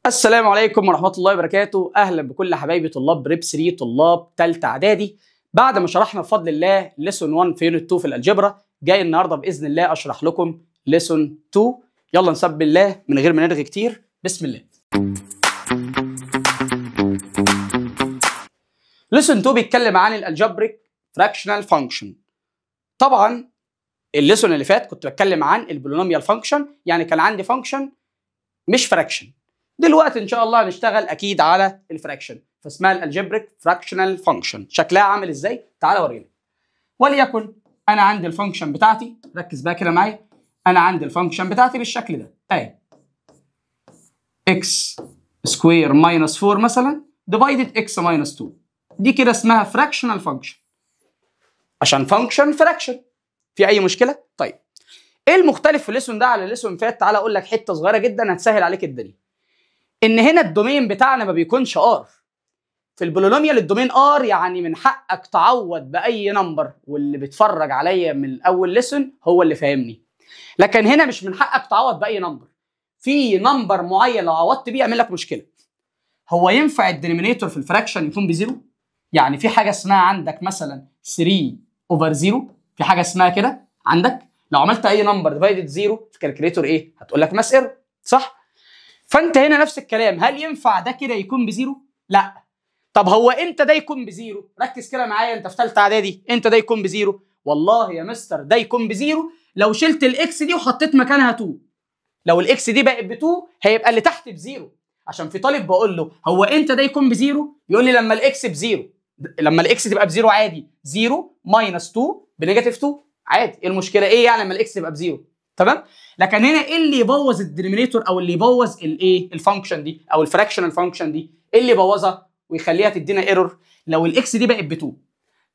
السلام عليكم ورحمة الله وبركاته. أهلا بكل حبايبي طلاب بريب 3 طلاب تالتة إعدادي. بعد ما شرحنا بفضل الله ليسون 1 في يونت 2 في الألجبرا، جاي النهاردة بإذن الله أشرح لكم ليسون 2. يلا نسبح الله من غير ما نرغي كتير. بسم الله. ليسون 2 بيتكلم عن الألجبريك فراكشنال فانكشن. طبعا الليسون اللي فات كنت بتكلم عن البولينوميال فانكشن، يعني كان عندي فانكشن مش فراكشن. دلوقتي ان شاء الله هنشتغل اكيد على الفراكشن، فاسمها الالجبريك فراكشنال فانكشن. شكلها عامل ازاي؟ تعالى اورينا. وليكن انا عندي الفانكشن بتاعتي، ركز بقى كده معايا، انا عندي الفانكشن بتاعتي بالشكل ده اهي، اكس سكوير ماينس 4 مثلا ديفايدد اكس ماينس 2. دي كده اسمها فراكشنال فانكشن، عشان فانكشن فراكشن. في اي مشكله؟ طيب ايه المختلف في الليسون ده على الليسون اللي فات؟ تعالى اقول لك حته صغيره جدا هتسهل عليك الدنيا. ان هنا الدومين بتاعنا ما بيكونش ار. في البولينوميال الدومين ار، يعني من حقك تعوض باي نمبر، واللي بيتفرج عليا من اول ليسون هو اللي فاهمني. لكن هنا مش من حقك تعوض باي نمبر، في نمبر معين لو عوضت بيه يعمل لك مشكله. هو ينفع الدينومينيتور في الفراكشن يكون بزيرو؟ يعني في حاجه اسمها عندك مثلا 3 اوفر 0، في حاجه اسمها كده عندك، لو عملت اي نمبر ديفايدد 0 في كالكوليتور ايه؟ هتقول لك ماس ايرور، صح؟ فانت هنا نفس الكلام، هل ينفع ده كده يكون بزيرو؟ لا. طب هو امتى ده يكون بزيرو؟ ركز كده معايا، انت في ثالثه اعدادي، امتى ده يكون بزيرو؟ والله يا مستر ده يكون بزيرو لو شلت الاكس دي وحطيت مكانها 2. لو الاكس دي بقت ب 2 هيبقى اللي تحت بزيرو. عشان في طالب بقول له هو امتى ده يكون بزيرو؟ يقول لي لما الاكس بزيرو. لما الاكس تبقى بزيرو عادي، 0 ماينس 2 بنيجاتيف 2 عادي. ايه المشكله؟ ايه يعني لما الاكس تبقى بزيرو؟ تمام؟ لكن هنا ايه اللي يبوظ الدينومينيتور او اللي يبوظ الايه؟ الفانكشن دي او الفراكشنال فانكشن دي، ايه اللي يبوظها ويخليها تدينا ايرور؟ لو الاكس دي بقت ب 2.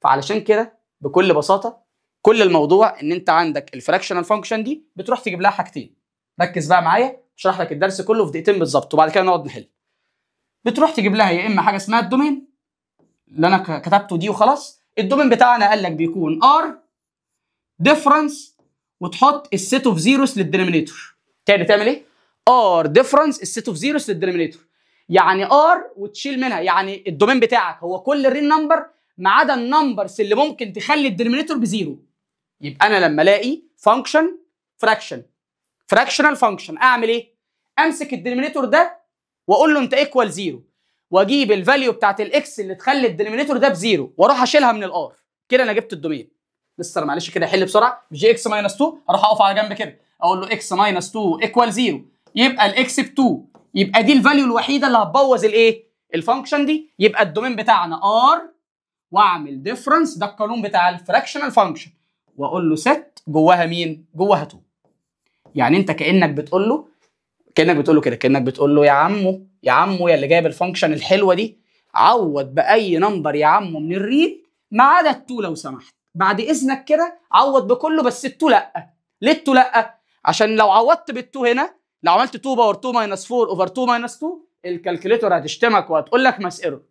فعلشان كده بكل بساطه كل الموضوع ان انت عندك الفراكشنال فانكشن دي بتروح تجيب لها حاجتين. ركز بقى معايا، اشرح لك الدرس كله في دقيقتين بالظبط وبعد كده نقعد نحل. بتروح تجيب لها يا اما حاجه اسمها الدومين اللي انا كتبته دي وخلاص. الدومين بتاعنا قال لك بيكون ار ديفرنس وتحط السيت اوف زيروز للدينومينيتور. تاني تعمل ايه؟ ار ديفرنس السيت اوف زيروز للدينومينيتور. يعني ار وتشيل منها، يعني الدومين بتاعك هو كل الرين نمبر ما عدا النمبرز اللي ممكن تخلي الدينومينيتور بزيرو. يبقى انا لما الاقي فانكشن فراكشنال فانكشن اعمل ايه؟ امسك الدينومينيتور ده واقول له انت ايكوال زيرو، واجيب الفاليو بتاعت الاكس اللي تخلي الدينومينيتور ده بزيرو واروح اشيلها من الار. كده انا جبت الدومين. مستر معلش كده حل بسرعه، جي اكس ماينس 2 اروح اقف على جنب كده اقول له اكس ماينس 2 ايكوال 0، يبقى الاكس ب 2، يبقى دي الفاليو الوحيده اللي هتبوظ الايه؟ الفانكشن دي. يبقى الدومين بتاعنا ار واعمل ديفرنس، ده القانون بتاع الفراكشنال فانكشن، واقول له ست جواها مين؟ جواها 2. يعني انت كانك بتقول له كده، كانك بتقول له يا عمو يا اللي جايب الفانكشن الحلوه دي، عوض باي نمبر يا عمو من الريل ما عدا ال2 لو سمحت. بعد اذنك كده عوض بكله بس ال2 لا. ليه ال2 لا؟ عشان لو عوضت بال2 هنا، لو عملت 2 باور 2 ماينس 4 اوفر 2 ماينس 2، الكالكوليتور هتشتمك وهتقول لك ماس ايرور.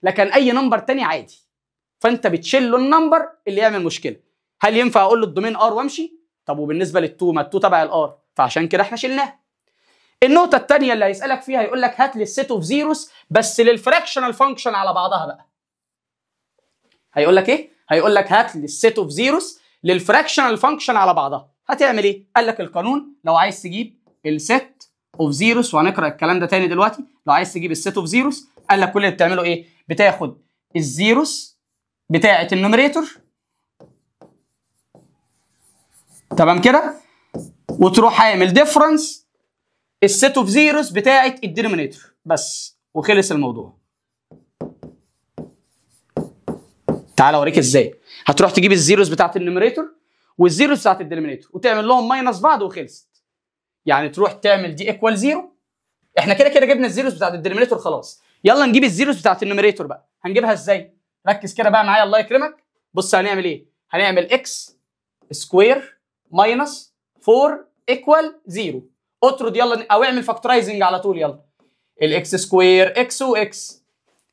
لكن اي نمبر تاني عادي، فانت بتشيل له النمبر اللي يعمل مشكله. هل ينفع اقول له الدومين ار وامشي؟ طب وبالنسبه لل2 ما ال2 تبع الار، فعشان كده احنا شلناها. النقطة الثانية اللي هيسألك فيها يقول لك هات لي السيت اوف زيروز بس للفراكشنال فانكشن على بعضها بقى. هيقول لك ايه؟ هيقول لك هات لي السيت اوف زيروز للفراكشنال فانكشن على بعضها. هتعمل ايه؟ قال لك القانون لو عايز تجيب السيت اوف زيروز، وهنقرا الكلام ده تاني دلوقتي، لو عايز تجيب السيت اوف زيروز قال لك كل اللي بتعمله ايه؟ بتاخد الزيروز بتاعة النوميريتور، تمام كده؟ وتروح عامل ديفرنس السيت اوف زيروز بتاعه الدينومينيتور بس، وخلص الموضوع. تعال اوريك ازاي. هتروح تجيب الزيروز بتاعه النوميريتور والزيروز بتاعه الدينومينيتور وتعمل لهم ماينس بعض وخلصت. يعني تروح تعمل دي ايكوال 0. احنا كده جبنا الزيروز بتاعه الدينومينيتور خلاص. يلا نجيب الزيروز بتاعه النوميريتور بقى. هنجيبها ازاي؟ ركز كده بقى معايا الله يكرمك. بص هنعمل ايه؟ هنعمل اكس سكوير ماينس 4 ايكوال 0. اطرد يلا او اعمل فاكتورايزنج على طول. يلا الاكس سكوير اكس واكس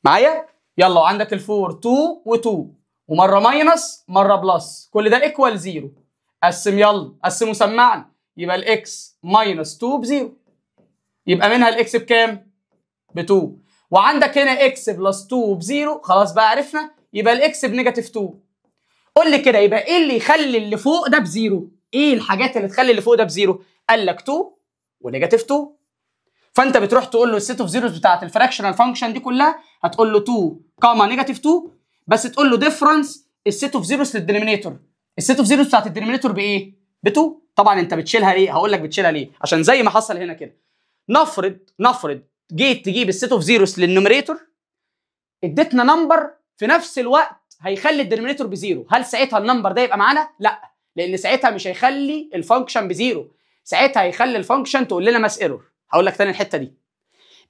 معايا. يلا وعندك الفور 2 و2 ومره ماينس مره بلس، كل ده ايكوال 0. قسم يلا، قسم وسمعني. يبقى الاكس ماينس 2 ب0، يبقى منها الاكس بكام؟ 2 وعندك هنا اكس بلس 2 بزيرو، خلاص بقى عرفنا يبقى الاكس بنيجاتيف 2. قول لي كده يبقى ايه اللي يخلي اللي فوق ده بزيرو؟ ايه الحاجات اللي تخلي اللي فوق ده بزيرو؟ قال لك 2 ونيجاتيف 2. فانت بتروح تقول له السيت اوف زيروز بتاعت الفراكشنال فانكشن دي كلها، هتقول له 2 كاما نيجاتيف 2، بس تقول له ديفرنس السيت اوف زيروز للدينومينيتور. السيت اوف زيروز بتاعت الدينومينيتور بايه؟ ب 2. طبعا انت بتشيلها ليه؟ هقول لك بتشيلها ليه، عشان زي ما حصل هنا كده. نفرض جيت تجيب السيت اوف زيروز للنوميريتور، اديتنا نمبر في نفس الوقت هيخلي الدينومينيتور بزيرو، هل ساعتها النمبر ده يبقى معانا؟ لا، لان ساعتها مش هيخلي الفانكشن بزيرو، ساعتها هيخلي الفانكشن تقول لنا ماس ايرور. هقول لك تاني الحته دي.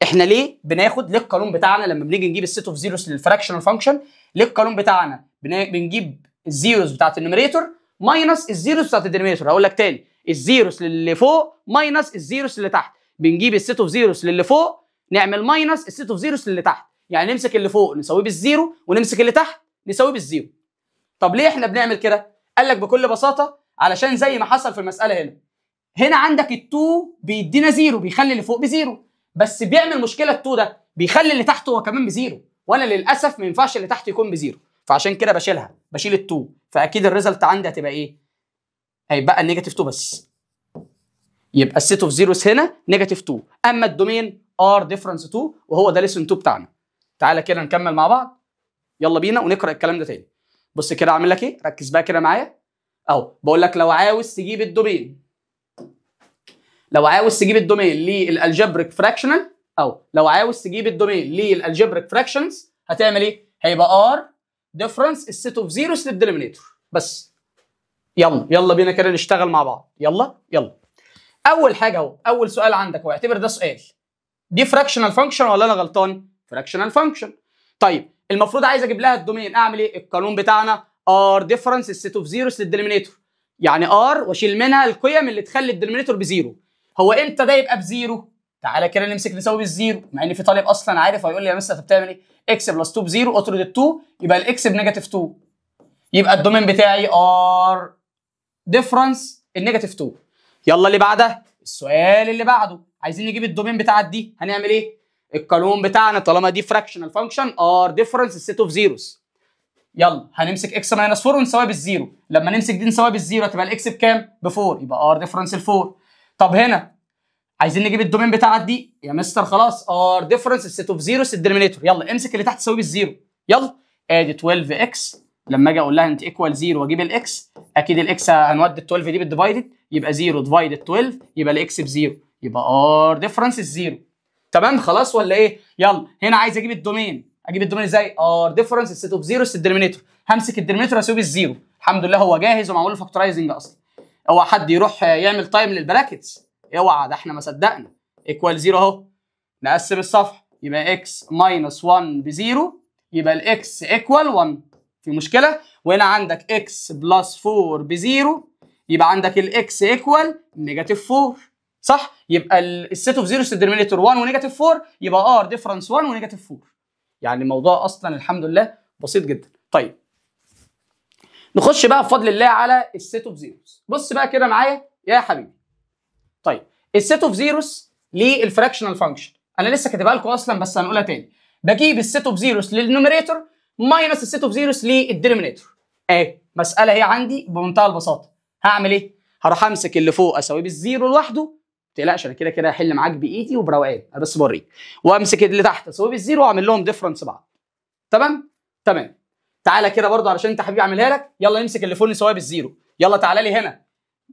احنا ليه بناخد ليه القانون بتاعنا لما بنيجي نجيب السيت اوف زيروز للفراكشنال فانكشن؟ ليه القانون بتاعنا بنجيب الزيروز بتاعت النوميريتور ماينس الزيروز بتاعت الدينومينيتور. هقول لك تاني، الزيروز اللي فوق ماينس الزيروز اللي تحت. بنجيب السيت اوف زيروز للي فوق نعمل ماينس السيت اوف زيروز اللي تحت، يعني نمسك اللي فوق نساويه بالزيرو ونمسك اللي تحت نساويه بالزيرو. طب ليه احنا بنعمل كده؟ قال لك بكل بساطه علشان زي ما حصل في المساله هنا عندك ال2 بيدينا زيرو، بيخلي اللي فوق بزيرو، بس بيعمل مشكله ال2 ده بيخلي اللي تحت هو كمان بزيرو، وانا للاسف ما ينفعش اللي تحت يكون بزيرو، فعشان كده بشيل ال2، فاكيد الريزلت عندي هتبقى ايه؟ هيبقى النيجاتيف 2 بس. يبقى السيت اوف زيروز هنا نيجاتيف 2، اما الدومين ار ديفرنس 2، وهو ده ليسون 2 بتاعنا. تعالى كده نكمل مع بعض، يلا بينا ونقرا الكلام ده تاني. بص كده اعمل لك ايه، ركز بقى كده معايا اهو. بقول لك لو عاوز تجيب الدومين، للالجبريك فراكشنال، او لو عاوز تجيب الدومين للالجبريك فراكشنز، هتعمل ايه؟ هيبقى ار ديفرنس السيت اوف زيروز للدينومينيتور بس. يلا بينا كده نشتغل مع بعض. يلا اول حاجه اهو، اول سؤال عندك واعتبر ده سؤال، دي فراكشنال فانكشن ولا انا غلطان؟ فراكشنال فانكشن. طيب المفروض عايز اجيب لها الدومين، اعمل ايه؟ القانون بتاعنا ار ديفرنس السيت اوف زيروز للدينومينيتور، يعني ار واشيل منها القيم اللي تخلي الدينومينيتور بزيرو. هو امتى ده يبقى بزيرو؟ تعالى كده نمسك نساوي بالزيرو، مع ان في طالب اصلا عارف هيقول لي يا مستر انت بتعمل ايه؟ اكس بلس 2 بزيرو، اطرد ال2 يبقى الاكس بنيجاتيف 2، يبقى الدومين بتاعي ار ديفرنس النيجاتيف 2. يلا اللي بعدها، السؤال اللي بعده، عايزين نجيب الدومين بتاعت دي، هنعمل ايه؟ القانون بتاعنا طالما دي فراكشنال فانكشن ار ديفرنس السيت اوف زيروز. يلا هنمسك اكس ماينس 4 ونساويها بالزيرو، لما نمسك دي نساويها بالزيرو هتبقى الاكس بكام؟ ب4، يبقى ار ديفرنس ال4. طب هنا عايزين نجيب الدومين بتاعت دي يا مستر، خلاص ار ديفرنس السيت اوف زيروز الدينومينيتور، يلا امسك اللي تحت تساويه بالزيرو. يلا ادي 12 اكس، لما اجي اقول لها انت ايكوال 0 واجيب الاكس، اكيد الاكس هنودي ال 12 دي بالديفايدد، يبقى 0 ديفايدد 12 يبقى الاكس بزيرو، يبقى ار ديفرنس الزيرو. تمام خلاص ولا ايه؟ يلا هنا عايز اجيب الدومين، ازاي؟ ار ديفرنس السيت اوف زيروز الدينومينيتور، همسك الدينومينيتور اسيبه بالزيرو، الحمد لله هو جاهز ومعمول له فاكتورايزنج اصلا. اوعى حد يروح يعمل تايم للبراكتس، اوعى، ده احنا ما صدقنا. ايكوال 0 اهو، نقسم الصفحه يبقى اكس ماينس 1 بزيرو، يبقى الاكس ايكوال 1. في مشكله؟ وهنا عندك اكس بلس 4 بزيرو، يبقى عندك الاكس ايكوال نيجاتيف 4، صح؟ يبقى السيت اوف زيروز الدينومينيتور 1 ونيجاتيف 4، يبقى ار ديفرنس 1 ونيجاتيف 4. يعني الموضوع اصلا الحمد لله بسيط جدا. طيب نخش بقى بفضل الله على السيت اوف زيروز. بص بقى كده معايا يا حبيبي. طيب السيت اوف زيروز للفراكشنال فانكشن انا لسه كاتبها لكم اصلا بس هنقولها تاني. بجيب السيت اوف زيروز للنوميريتور ماينس السيت اوف زيروز للدينومينيتور. مساله هي عندي بمنتهى البساطه. هعمل ايه؟ هروح امسك اللي فوق اساويه بالزيرو لوحده، ما تقلقش انا كده هحل معاك بايدي وبروقان، انا بس بوريك، وامسك اللي تحت اساويه بالزيرو واعمل لهم ديفرنس بعض. تمام؟ تعالى كده برضه علشان انت حبيبي اعملها لك، يلا نمسك اللي فوق نساويه بالزيرو، يلا تعالى لي هنا،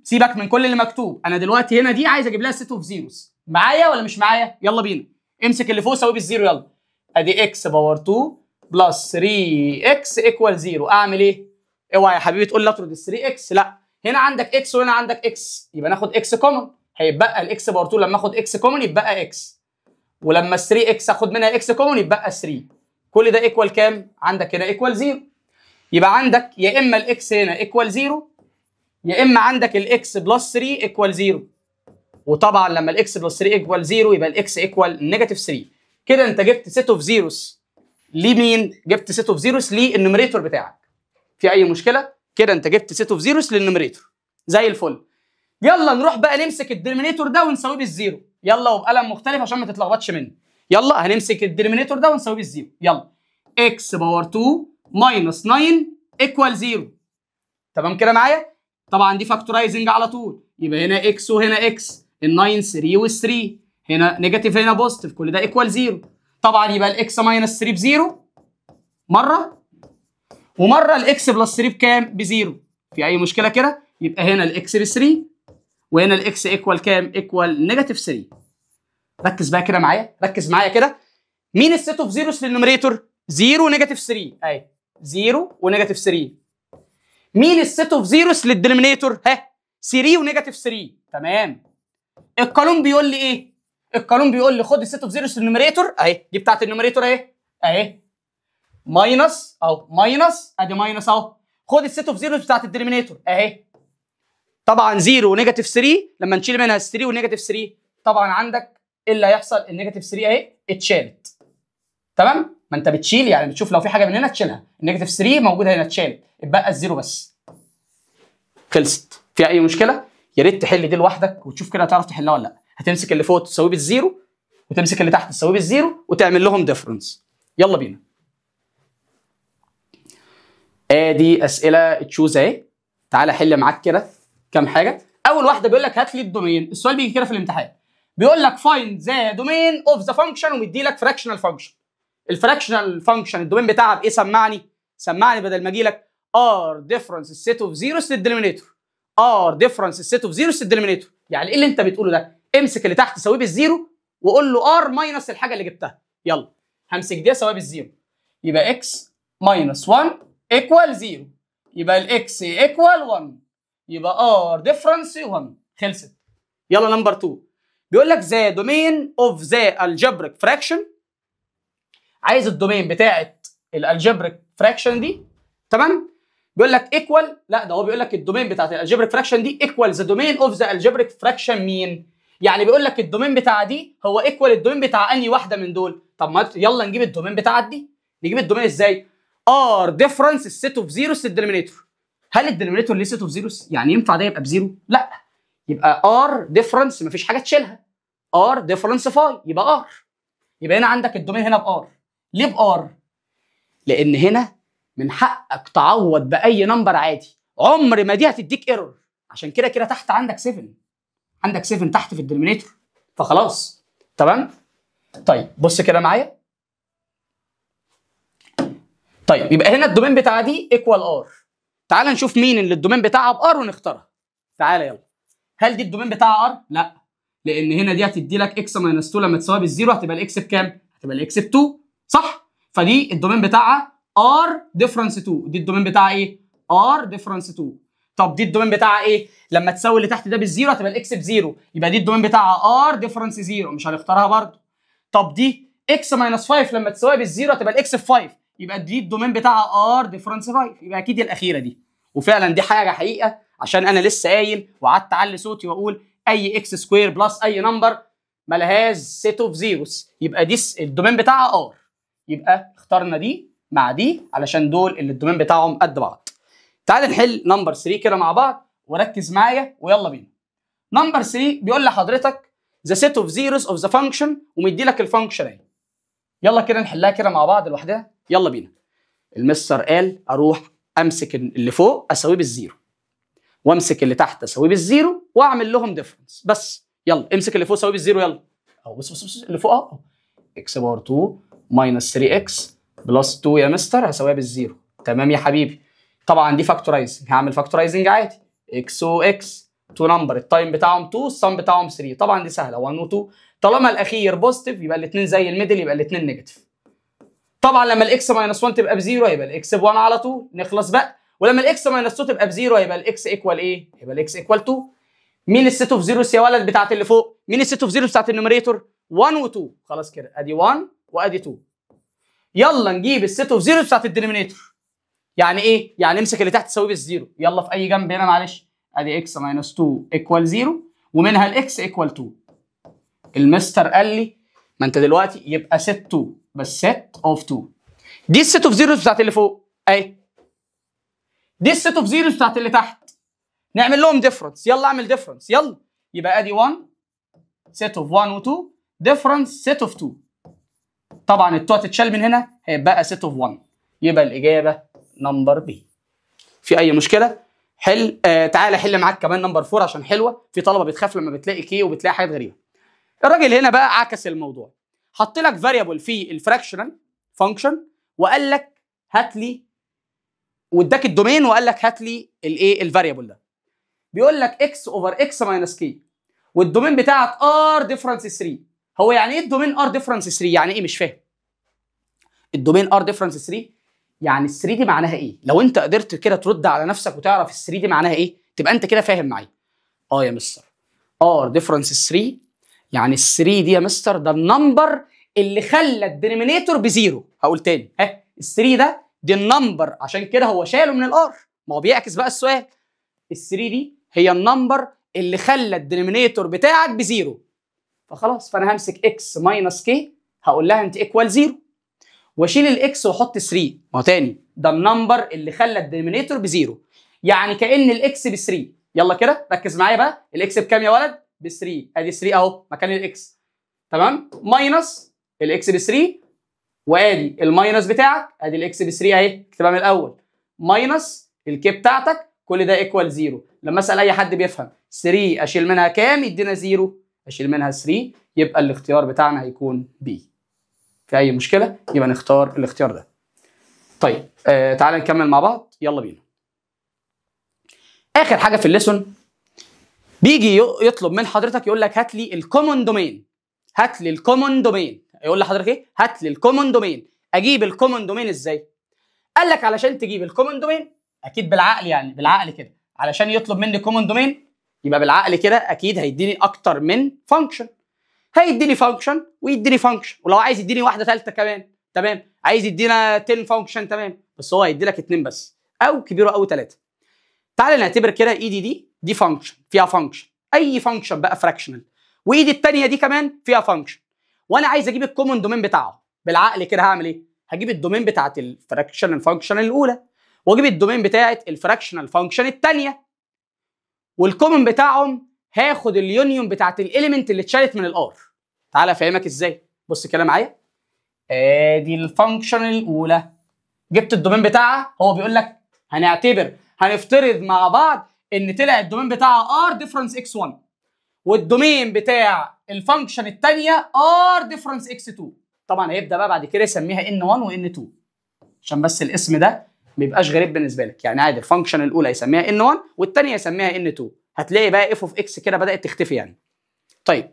سيبك من كل اللي مكتوب، انا دلوقتي هنا دي عايز اجيب لها سيت اوف زيروز، معايا ولا مش معايا؟ يلا بينا، امسك اللي فوق ساويه بالزيرو، يلا ادي اكس باور 2 بلس 3 اكس ايكوال 0. اعمل ايه؟ اوعى يا حبيبي تقول لي اطرد ال 3 اكس، لا، هنا عندك اكس وهنا عندك اكس، يبقى ناخد اكس كومن، هيتبقى الاكس باور 2 لما اخد اكس كومن يتبقى اكس، ولما ال 3 اكس اخد منها اكس كومن يتبقى 3. كل ده ايكوال كام؟ عندك هنا ايكوال 0. يبقى عندك يا اما الاكس هنا ايكوال 0 يا اما عندك الاكس بلس 3 ايكوال 0. وطبعا لما الاكس بلس 3 ايكوال 0 يبقى الاكس ايكوال نيجاتيف 3. كده انت جبت سيت اوف زيروز لمين؟ جبت سيت اوف زيروز للنوميريتور بتاعك. في اي مشكله؟ كده انت جبت سيت اوف زيروز للنوميريتور زي الفل. يلا نروح بقى نمسك الدينومينيتور ده ونساويه بالزيرو، يلا وبقلم مختلف عشان ما تتلخبطش مني. يلا هنمسك الدينومينيتور ده ونساويه بالزيرو. يلا اكس باور 2 ماينس 9 ايكوال 0. تمام كده معايا؟ طبعا دي فاكتورايزنج على طول، يبقى هنا اكس وهنا اكس، ال9 3 وال3، هنا نيجاتيف هنا بوزيتيف، كل ده ايكوال 0. طبعا يبقى الاكس ماينس 3 بزيرو مره، ومره الاكس بلس 3 بكام؟ بزيرو. في اي مشكله كده؟ يبقى هنا الاكس ب 3 وهنا الاكس ايكوال كام؟ ايكوال نيجاتيف 3. ركز بقى كده معايا، ركز معايا كده. مين السيت اوف زيروز في النوميريتور؟ 0 ونيجاتيف 3 اهي، 0 ونيجاتيف 3. مين السيت اوف زيروز للدينومينيتور؟ ها 3 ونيجاتيف 3. تمام. القانون بيقول لي ايه؟ القانون بيقول لي خد السيت اوف زيروز للنوميريتور اهي، دي بتاعت النوميريتور اهي اهي، ماينس اهو، ماينس ادي ماينس اهو، خد السيت اوف زيروز بتاعت الدينومينيتور اهي. طبعا 0 ونيجاتيف 3 لما نشيل منها 3 ونيجاتيف 3 طبعا عندك ايه اللي هيحصل؟ النيجاتيف 3 اهي اتشالت. تمام؟ ما انت بتشيل يعني بتشوف لو في حاجه من هنا تشيلها، النيجاتيف 3 موجوده هنا اتشالت، اتبقى الزيرو بس. خلصت. في اي مشكله؟ يا ريت تحل دي لوحدك وتشوف كده هتعرف تحلها ولا لا. هتمسك اللي فوق تساويه بالزيرو وتمسك اللي تحت تساويه بالزيرو وتعمل لهم ديفرنس. يلا بينا. ادي اسئله تشوز اهي. تعالى احل معاك كده كام حاجه. اول واحده بيقول لك هات لي الدومين. السؤال بيجي كده في الامتحان، بيقول لك فايند ذا دومين اوف ذا فانكشن ومدي لك فراكشنال فانكشن. الفراكشنال فانكشن الدومين بتاعها بايه؟ سمعني بدل ما اجي لك ار ديفرنس السيت اوف زيروز للدينومينيتور، ار ديفرنس السيت اوف زيروز للدينومينيتور. يعني ايه اللي انت بتقوله ده؟ امسك اللي تحت ساويه بالزيرو وقول له ار ماينس الحاجه اللي جبتها. يلا همسك دي اساويها بالزيرو، يبقى اكس ماينس 1 ايكوال 0، يبقى الاكس ايكوال 1، يبقى ار ديفرنس 1. خلصت. يلا نمبر 2 بيقول لك ذا دومين اوف ذا الجبريك فراكشن. عايز الدومين بتاعت الالجبريك فراكشن دي. تمام؟ بيقول لك ايكوال، لا ده هو بيقول لك الدومين بتاعت الالجبريك فراكشن دي ايكوال ذا دومين اوف ذا الجبريك فراكشن مين؟ يعني بيقول لك الدومين بتاع دي هو ايكوال الدومين بتاع انهي واحده من دول؟ طب ما يلا نجيب الدومين بتاعت دي. نجيب الدومين ازاي؟ ار ديفرنس السيت اوف زيروز للدينومينيتور. هل الدينومينيتور ليه سيت اوف زيروز؟ يعني ينفع ده يبقى بزيرو؟ لا، يبقى ار ديفرنس مفيش حاجه تشيلها، ار ديفرنس فاي يبقى ار. يبقى هنا عندك الدومين هنا بار. ليه بار؟ لان هنا من حقك تعوض باي نمبر عادي، عمر ما دي هتديك ايرور، عشان كده كده تحت عندك 7، عندك 7 تحت في الدينومينيتور، فخلاص. تمام؟ طيب بص كده معايا. طيب يبقى هنا الدومين بتاع دي ايكوال ار. تعال نشوف مين اللي الدومين بتاعها بار ونختارها. تعالى يلا. هل دي الدومين بتاعها ار؟ لا، لان هنا دي هتدي لك اكس ماينس 2 لما تساويها بالزيرو هتبقى الاكس بكام؟ هتبقى الاكس ب 2، صح؟ فدي الدومين بتاعها ار ديفرنس 2. دي الدومين بتاعها ايه؟ ار ديفرنس 2. طب دي الدومين بتاعها ايه؟ لما تساوي اللي تحت ده بالزيرو هتبقى الاكس بزيرو، يبقى دي الدومين بتاعها ار ديفرنس 0، مش هنختارها برضه. طب دي اكس ماينس 5 لما تساويها بالزيرو هتبقى الاكس ب 5، يبقى دي الدومين بتاعها ار ديفرنس 5، يبقى اكيد الاخيره دي. وفعلا دي حاجه حقيقه، عشان انا لسه قايل وقعدت اعلي صوتي واقول اي اكس سكوير بلس اي نمبر مالهاش سيت اوف زيروز، يبقى دي الدومين بتاعها ار. يبقى اخترنا دي مع دي علشان دول اللي الدومين بتاعهم قد بعض. تعال نحل نمبر 3 كده مع بعض وركز معايا ويلا بينا. نمبر 3 بيقول لحضرتك ذا سيت اوف زيروز اوف ذا فانكشن ومدي لك الفانكشن اهي. يلا كده نحلها كده مع بعض لوحدها. يلا بينا. المستر قال اروح امسك اللي فوق اساويه بالزيرو وامسك اللي تحت اساويه بالزيرو واعمل لهم ديفرنس بس. يلا امسك اللي فوق ساويه بالزيرو. يلا اهو بص اللي فوق اهو، اكس باور 2 ماينس 3 اكس بلس 2 يا مستر هساويها بالزيرو. تمام يا حبيبي. طبعا دي فاكتورايزنج، هعمل فاكتورايزنج عادي، اكس واكس 2 نمبر التايم بتاعهم 2 السم بتاعهم 3. طبعا دي سهله 1 و2، طالما الاخير بوزيتيف يبقى الاثنين زي الميدل يبقى الاثنين نيجاتيف. طبعا لما الاكس ماينس 1 تبقى بزيرو هيبقى الاكس ب1 على طول، نخلص بقى. ولما الاكس ماينس 2 تبقى بزيرو هيبقى الاكس ايكوال ايه؟ هيبقى الاكس ايكوال 2. مين السيت اوف زيروز يا ولد بتاعت اللي فوق؟ مين السيت اوف زيروز بتاعت النوميريتور؟ 1 و2. خلاص كده ادي 1 وادي 2. يلا نجيب السيت اوف زيروز بتاعت الدينومينيتور. يعني ايه؟ يعني امسك اللي تحت تساويه بالزيرو. يلا في اي جنب هنا معلش. ادي اكس ماينس 2 ايكوال 0 ومنها الاكس ايكوال 2. المستر قال لي ما انت دلوقتي يبقى سيت 2 بس سيت اوف 2. دي السيت اوف زيروز بتاعت اللي فوق اهي، دي السيت اوف زيروز بتاعت اللي تحت، نعمل لهم ديفرنس. يلا اعمل ديفرنس. يلا يبقى ادي 1 سيت اوف 1 و2 ديفرنس سيت اوف 2. طبعا ال2 هتتشال من هنا هيبقى set of 1. يبقى الاجابه نمبر بي. في اي مشكله؟ حل. تعالى حل معاك كمان نمبر 4 عشان حلوه. في طلبه بتخاف لما بتلاقي كي وبتلاقي حاجات غريبه. الراجل هنا بقى عكس الموضوع، حط لك فاريبل في الفراكشنال فانكشن وقال لك هات لي، واداك الدومين وقال لك هات لي الايه الفاريبل ده. بيقول لك اكس اوفر اكس ماينس كي والدومين بتاعك ار ديفرنس 3. هو يعني ايه الدومين ار ديفرنس 3؟ يعني ايه؟ مش فاهم. الدومين ار ديفرنس 3 يعني ال 3 دي معناها ايه؟ لو انت قدرت كده ترد على نفسك وتعرف ال 3 دي معناها ايه تبقى انت كده فاهم معايا. يا مستر ار ديفرنس 3 يعني ال 3 دي يا مستر ده النمبر اللي خلى الدينومينيتور بزيرو. هقول تاني، ال 3 ده دي النمبر، عشان كده هو شاله من الار. ما هو بيعكس بقى السؤال. ال 3 دي هي النمبر اللي خلى الدينومينيتور بتاعك بزيرو. فخلاص، فانا همسك اكس ماينس كي هقول لها انت ايكوال زيرو واشيل الاكس واحط 3. ما هو تاني ده النمبر اللي خلى الدينومينيتور بزيرو، يعني كأن الاكس ب 3. يلا كده ركز معايا بقى، الاكس بكام يا ولد؟ ب 3. ادي 3 اهو مكان الاكس، تمام؟ ماينس الاكس ب 3 وادي الماينس بتاعك، ادي الاكس ب 3 اهي، اكتبها من الاول، ماينس الكي بتاعتك، كل ده ايكوال زيرو. لما اسال اي حد بيفهم 3 اشيل منها كام يدينا زيرو، اشيل منها 3، يبقى الاختيار بتاعنا هيكون بي. في اي مشكله؟ يبقى نختار الاختيار ده. طيب تعالى نكمل مع بعض، يلا بينا. اخر حاجه في الليسون بيجي يطلب من حضرتك يقول لك هات لي الكومن دومين. هات لي الكومن دومين. يقول لحضرتك ايه؟ هات لي الكومن دومين. اجيب الكومن دومين ازاي؟ قال لك علشان تجيب الكومن دومين اكيد بالعقل، يعني بالعقل كده، علشان يطلب مني كومن دومين يبقى بالعقل كده اكيد هيديني اكتر من فانكشن. هيديني فانكشن ويديني فانكشن، ولو عايز يديني واحده ثالثه كمان تمام، عايز يدينا 10 فانكشن تمام، بس هو هيدي لك 2 بس او كبيره او 3. تعالى نعتبر كده ايدي دي فانكشن فيها فانكشن، اي فانكشن بقى فراكشنال، وايدي الثانيه دي كمان فيها فانكشن، وانا عايز اجيب الكومن دومين بتاعهم. بالعقل كده هعمل ايه؟ هجيب الدومين بتاعت الفراكشنال فانكشن الاولى واجيب الدومين بتاعت الفراكشنال فانكشن الثانيه، والكومن بتاعهم هاخد اليونيون بتاعت الاليمنت اللي اتشالت من الار. تعالى افهمك ازاي. بص كده معايا، ادي الفانكشن الاولى جبت الدومين بتاعها. هو بيقول لك هنفترض مع بعض ان طلع الدومين بتاعها ار ديفرنس اكس 1 والدومين بتاع الفانكشن الثانيه ار ديفرنس اكس 2. طبعا هيبدا بقى بعد كده يسميها ان 1 وان 2 عشان بس الاسم ده ما يبقاش غريب بالنسبه لك. يعني عادي الفانكشن الاولى يسميها ان 1 والثانيه يسميها ان 2. هتلاقي بقى اف اوف اكس كده بدات تختفي يعني. طيب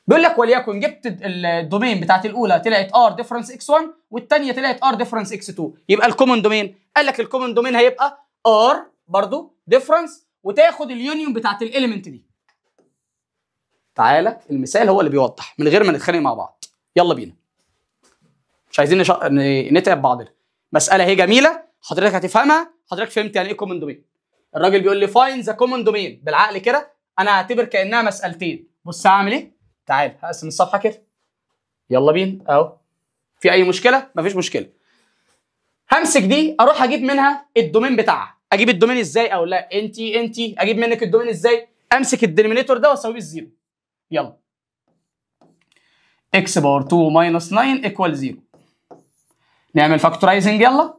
بيقول لك وليكن جبت الدومين بتاعت الاولى طلعت ار ديفرنس اكس 1 والثانيه طلعت ار ديفرنس اكس 2، يبقى الكومن دومين قال لك الكومن دومين هيبقى ار برضو ديفرنس وتاخد اليونيون بتاعت الاليمنت دي. تعالى المثال هو اللي بيوضح من غير ما نتخانق مع بعض. يلا بينا، مش عايزين نتعب بعضنا. مساله هي جميله حضرتك هتفهمها. حضرتك فهمت يعني ايه كومن دومين؟ الراجل بيقول لي فاين ذا كومن دومين. بالعقل كده انا هعتبر كانها مسالتين. بص هعمل ايه؟ تعال هقسم الصفحه كده، يلا بينا اهو. في اي مشكله؟ مفيش مشكله. همسك دي اروح اجيب منها الدومين بتاعها. اجيب الدومين ازاي؟ او لا انت اجيب منك الدومين ازاي؟ امسك الدينومينيتور ده واساويه بالزيرو. يلا x باور 2 ماينس 9 ايكوال 0. نعمل فاكتورايزنج يلا.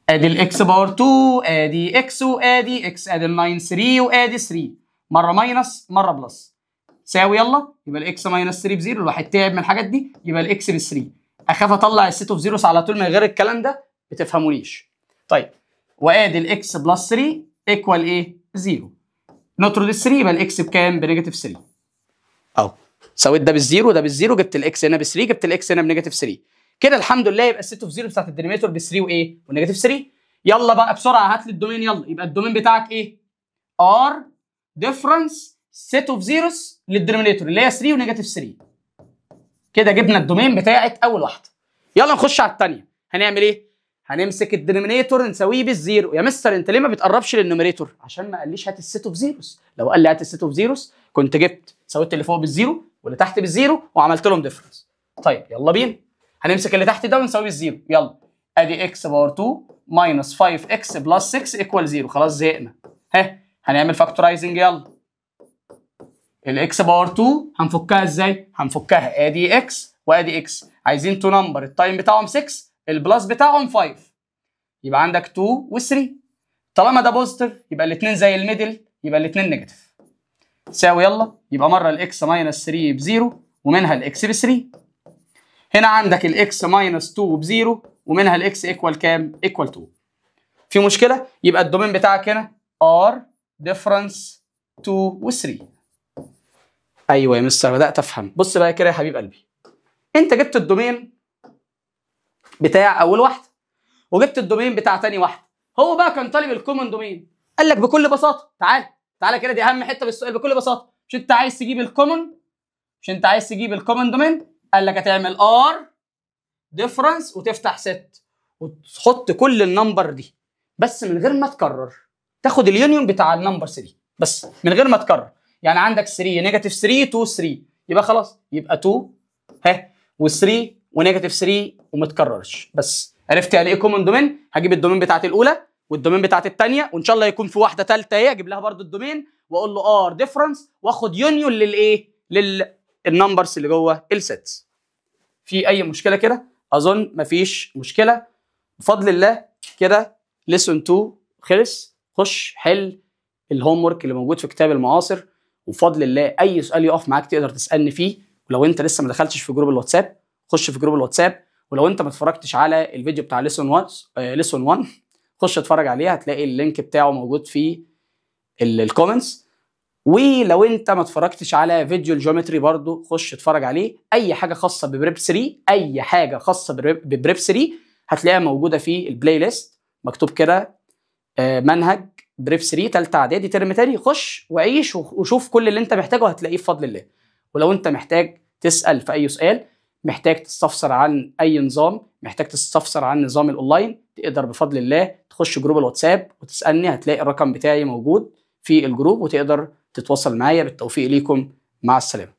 ادي الاكس باور 2 ادي اكس وادي اكس، ادي ال 9 3 وادي 3 مره ماينس مره بلس ساوي يلا. يبقى الاكس ماينس 3 بزيرو. الواحد تعب من الحاجات دي، يبقى الاكس ب 3. اخاف اطلع السيت اوف زيروز على طول من غير الكلام ده بتفهمونيش. طيب وادي الاكس بلس 3 ايكوال ايه؟ 0. نطرد ال 3 يبقى الاكس بكام؟ بنيجاتيف 3 اهو. سويت ده بالزيرو ده بالزيرو، جبت الاكس هنا ب 3 جبت الاكس هنا بنيجاتيف 3. كده الحمد لله يبقى السيت اوف زيرو بتاعت الدينومينيتور ب 3 وايه؟ ونيجاتيف 3. يلا بقى بسرعه هات لي الدومين يلا. يبقى الدومين بتاعك ايه؟ ار ديفرنس سيت اوف زيروز للدينومينيتور اللي هي 3 ونيجاتيف 3. كده جبنا الدومين بتاعت اول واحده. يلا نخش على الثانيه. هنعمل ايه؟ هنمسك الدينومينيتور نساويه بالزيرو. يا مستر انت ليه ما بتقربش للنوميريتور؟ عشان ما قاليش هات السيت اوف زيروز. لو قال لي هات السيت اوف زيروز كنت جبت سويت اللي فوق بالزيرو واللي تحت بالزيرو وعملت لهم ديفرنس. طيب يلا بينا هنمسك اللي تحت ده ونساويه بالزيرو. يلا ادي اكس باور 2 ماينس 5 اكس بلس 6 ايكوال 0. خلاص زهقنا. هنعمل فاكتورايزنج يلا. الاكس باور 2 هنفكها ازاي؟ هنفكها ادي اكس وادي اكس، عايزين تو نمبر التايم بتاعهم 6 البلس بتاعهم 5، يبقى عندك 2 و3. طالما ده بوزيتيف يبقى الاثنين زي الميدل، يبقى الاثنين نيجاتيف. ساوي يلا، يبقى مره الاكس ماينس 3 بزيرو ومنها الاكس ب 3. هنا عندك الاكس ماينس 2 بزيرو ومنها الاكس ايكوال كام؟ ايكوال 2. في مشكله؟ يبقى الدومين بتاعك هنا ار ديفرنس 2 و 3. ايوه يا مستر بدات افهم. بص بقى كده يا حبيب قلبي، انت جبت الدومين بتاع اول واحده وجبت الدومين بتاع تاني واحده، هو بقى كان طالب الكومن دومين. قال لك بكل بساطه تعالى كده، دي اهم حته في السؤال. بكل بساطه مش انت عايز تجيب الكومن دومين، قال لك هتعمل ار ديفرنس وتفتح ست وتحط كل النمبر دي بس من غير ما تكرر، تاخد اليونيون بتاع النمبر 3 بس من غير ما تكرر. يعني عندك 3 نيجاتيف 3 2 3، يبقى خلاص يبقى 2 و3 ونيجاتيف 3 وما تكررش. بس عرفت يعني ايه كومن دومين؟ هجيب الدومين بتاعت الاولى والدومين بتاعت الثانيه، وان شاء الله يكون في واحده ثالثه اهي اجيب لها برده الدومين واقول له ار ديفرنس واخد يونيون للنمبرز اللي جوه السيتس. في اي مشكله كده؟ اظن مفيش مشكله بفضل الله. كده ليسون 2 خلص. خش حل الهوم ورك اللي موجود في كتاب المعاصر، وبفضل الله اي سؤال يقف معاك تقدر تسالني فيه. ولو انت لسه ما دخلتش في جروب الواتساب خش في جروب الواتساب، ولو انت ما اتفرجتش على الفيديو بتاع ليسون 1 خش اتفرج عليه، هتلاقي اللينك بتاعه موجود في الكومنتس. ولو انت ما اتفرجتش على فيديو الجيومتري برضو خش اتفرج عليه. اي حاجه خاصه ببريب 3 هتلاقيها موجوده في البلاي ليست، مكتوب كده منهج بريب 3 ثالثه اعدادي ترم تاني. خش وعيش وشوف كل اللي انت محتاجه هتلاقيه بفضل الله. ولو انت محتاج تسال في اي سؤال، محتاج تستفسر عن اي نظام، محتاج تستفسر عن نظام الاونلاين، تقدر بفضل الله تخش جروب الواتساب وتسالني، هتلاقي الرقم بتاعي موجود في الجروب وتقدر تتواصل معايا. بالتوفيق ليكم، مع السلامه.